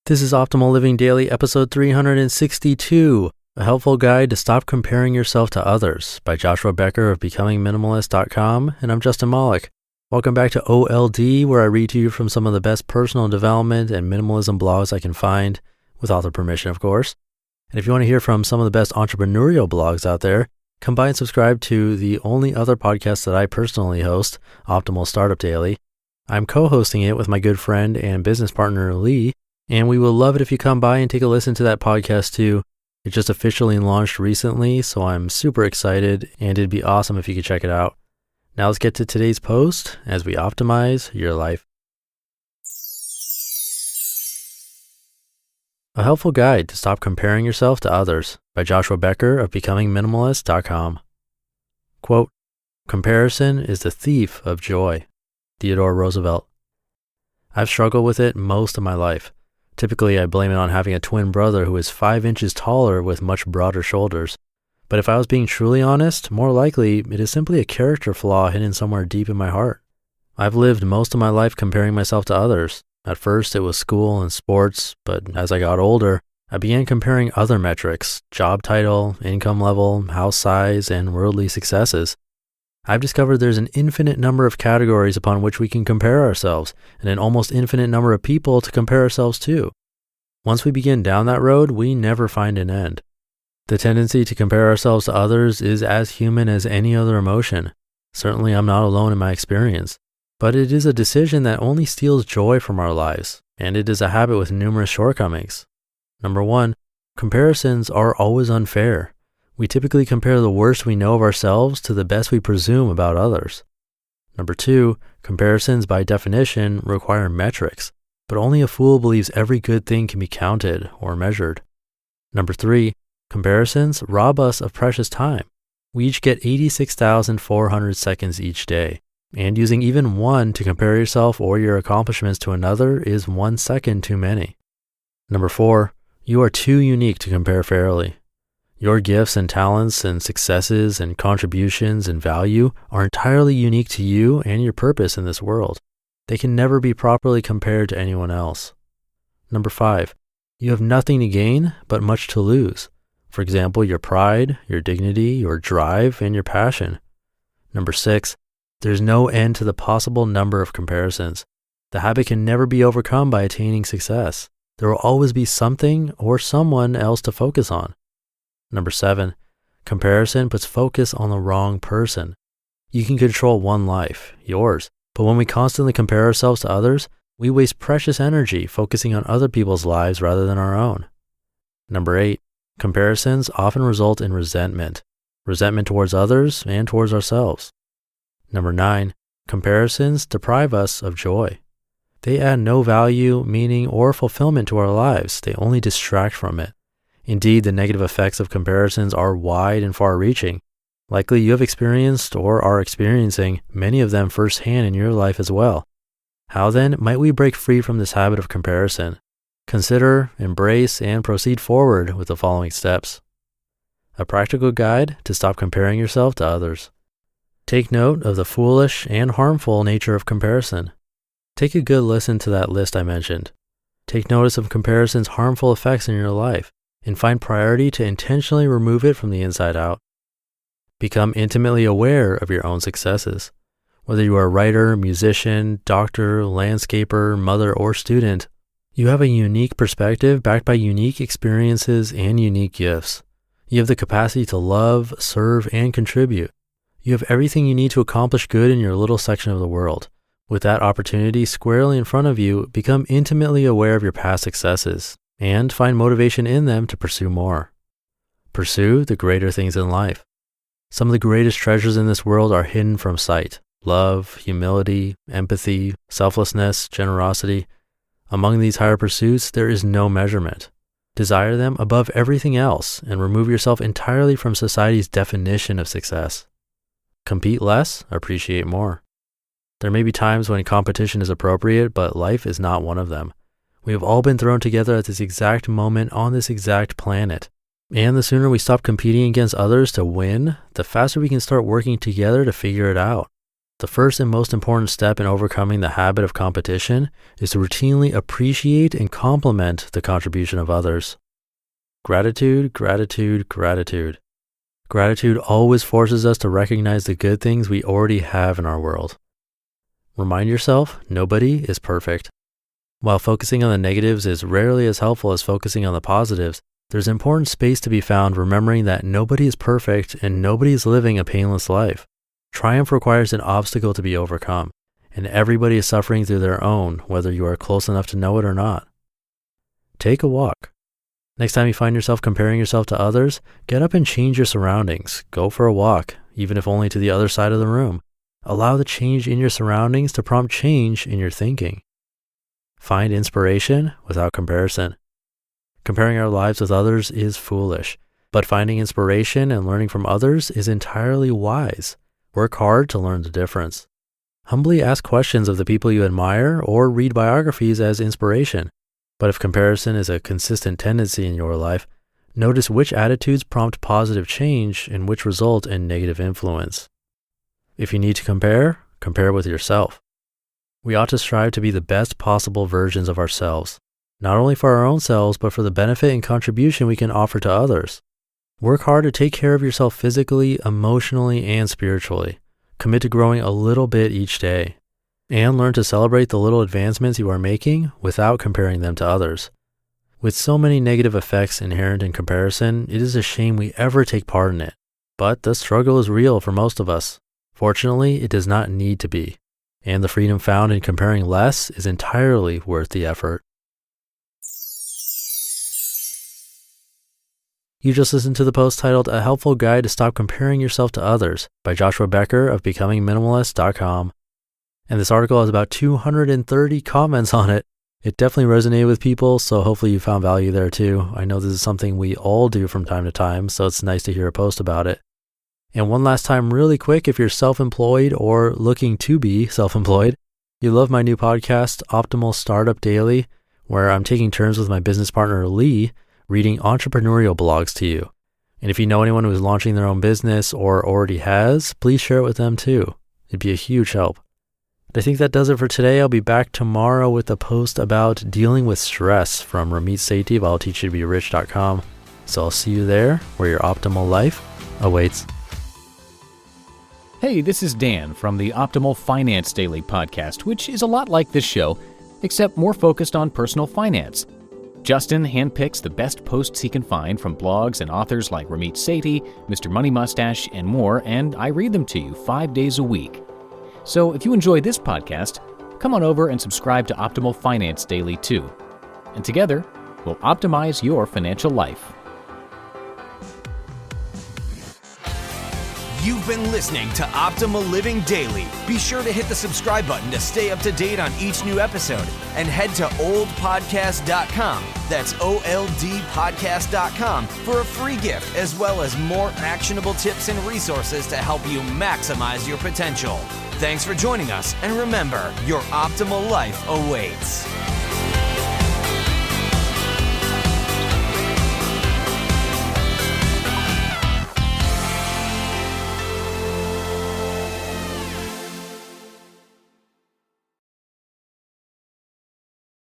This is Optimal Living Daily, episode 362, a helpful guide to stop comparing yourself to others by Joshua Becker of becomingminimalist.com, and I'm Justin Malik. Welcome back to OLD, where I read to you from some of the best personal development and minimalism blogs I can find, with author permission, of course. And if you want to hear from some of the best entrepreneurial blogs out there, come by and subscribe to the only other podcast that I personally host, Optimal Startup Daily. I'm co-hosting it with my good friend and business partner, Lee, and we will love it if you come by and take a listen to that podcast too. It just officially launched recently, so I'm super excited, and it'd be awesome if you could check it out. Now let's get to today's post as we optimize your life. A helpful guide to stop comparing yourself to others by Joshua Becker of becomingminimalist.com. Quote, "Comparison is the thief of joy." Theodore Roosevelt. I've struggled with it most of my life. Typically, I blame it on having a twin brother who is 5 inches taller with much broader shoulders. But if I was being truly honest, more likely it is simply a character flaw hidden somewhere deep in my heart. I've lived most of my life comparing myself to others. At first, it was school and sports, but as I got older, I began comparing other metrics: job title, income level, house size, and worldly successes. I've discovered there's an infinite number of categories upon which we can compare ourselves, and an almost infinite number of people to compare ourselves to. Once we begin down that road, we never find an end. The tendency to compare ourselves to others is as human as any other emotion. Certainly, I'm not alone in my experience. But it is a decision that only steals joy from our lives, and it is a habit with numerous shortcomings. Number one, comparisons are always unfair. We typically compare the worst we know of ourselves to the best we presume about others. Number two, comparisons by definition require metrics, but only a fool believes every good thing can be counted or measured. Number three, comparisons rob us of precious time. We each get 86,400 seconds each day, and using even one to compare yourself or your accomplishments to another is 1 second too many. Number four, you are too unique to compare fairly. Your gifts and talents and successes and contributions and value are entirely unique to you and your purpose in this world. They can never be properly compared to anyone else. Number five, you have nothing to gain but much to lose. For example, your pride, your dignity, your drive, and your passion. Number six, there's no end to the possible number of comparisons. The habit can never be overcome by attaining success. There will always be something or someone else to focus on. Number seven, comparison puts focus on the wrong person. You can control one life, yours, but when we constantly compare ourselves to others, we waste precious energy focusing on other people's lives rather than our own. Number eight, comparisons often result in resentment towards others and towards ourselves. Number nine, comparisons deprive us of joy. They add no value, meaning, or fulfillment to our lives. They only distract from it. Indeed, the negative effects of comparisons are wide and far-reaching. Likely you have experienced or are experiencing many of them firsthand in your life as well. How then might we break free from this habit of comparison? Consider, embrace, and proceed forward with the following steps. A practical guide to stop comparing yourself to others. Take note of the foolish and harmful nature of comparison. Take a good listen to that list I mentioned. Take notice of comparison's harmful effects in your life, and find priority to intentionally remove it from the inside out. Become intimately aware of your own successes. Whether you are a writer, musician, doctor, landscaper, mother, or student, you have a unique perspective backed by unique experiences and unique gifts. You have the capacity to love, serve, and contribute. You have everything you need to accomplish good in your little section of the world. With that opportunity squarely in front of you, become intimately aware of your past successes and find motivation in them to pursue more. Pursue the greater things in life. Some of the greatest treasures in this world are hidden from sight: love, humility, empathy, selflessness, generosity. Among these higher pursuits, there is no measurement. Desire them above everything else and remove yourself entirely from society's definition of success. Compete less, appreciate more. There may be times when competition is appropriate, but life is not one of them. We have all been thrown together at this exact moment on this exact planet. And the sooner we stop competing against others to win, the faster we can start working together to figure it out. The first and most important step in overcoming the habit of competition is to routinely appreciate and compliment the contribution of others. Gratitude, gratitude, gratitude. Gratitude always forces us to recognize the good things we already have in our world. Remind yourself, nobody is perfect. While focusing on the negatives is rarely as helpful as focusing on the positives, there's important space to be found remembering that nobody is perfect and nobody is living a painless life. Triumph requires an obstacle to be overcome, and everybody is suffering through their own, whether you are close enough to know it or not. Take a walk. Next time you find yourself comparing yourself to others, get up and change your surroundings. Go for a walk, even if only to the other side of the room. Allow the change in your surroundings to prompt change in your thinking. Find inspiration without comparison. Comparing our lives with others is foolish, but finding inspiration and learning from others is entirely wise. Work hard to learn the difference. Humbly ask questions of the people you admire or read biographies as inspiration. But if comparison is a consistent tendency in your life, notice which attitudes prompt positive change and which result in negative influence. If you need to compare, compare with yourself. We ought to strive to be the best possible versions of ourselves, not only for our own selves, but for the benefit and contribution we can offer to others. Work hard to take care of yourself physically, emotionally, and spiritually. Commit to growing a little bit each day. And learn to celebrate the little advancements you are making without comparing them to others. With so many negative effects inherent in comparison, it is a shame we ever take part in it. But the struggle is real for most of us. Fortunately, it does not need to be. And the freedom found in comparing less is entirely worth the effort. You just listened to the post titled A Helpful Guide to Stop Comparing Yourself to Others by Joshua Becker of BecomingMinimalist.com. And this article has about 230 comments on it. It definitely resonated with people, so hopefully you found value there too. I know this is something we all do from time to time, so it's nice to hear a post about it. And one last time, really quick, if you're self-employed or looking to be self-employed, you love my new podcast, Optimal Startup Daily, where I'm taking turns with my business partner, Lee, reading entrepreneurial blogs to you. And if you know anyone who is launching their own business or already has, please share it with them too. It'd be a huge help. I think that does it for today. I'll be back tomorrow with a post about dealing with stress from Ramit Sethi of I'llTeachYouToBeRich.com. So I'll see you there where your optimal life awaits. Hey, this is Dan from the Optimal Finance Daily podcast, which is a lot like this show, except more focused on personal finance. Justin handpicks the best posts he can find from blogs and authors like Ramit Sethi, Mr. Money Mustache, and more, and I read them to you 5 days a week. So if you enjoy this podcast, come on over and subscribe to Optimal Finance Daily too. And together, we'll optimize your financial life. You've been listening to Optimal Living Daily. Be sure to hit the subscribe button to stay up to date on each new episode and head to oldpodcast.com. That's OLDpodcast.com for a free gift as well as more actionable tips and resources to help you maximize your potential. Thanks for joining us, and remember, your optimal life awaits.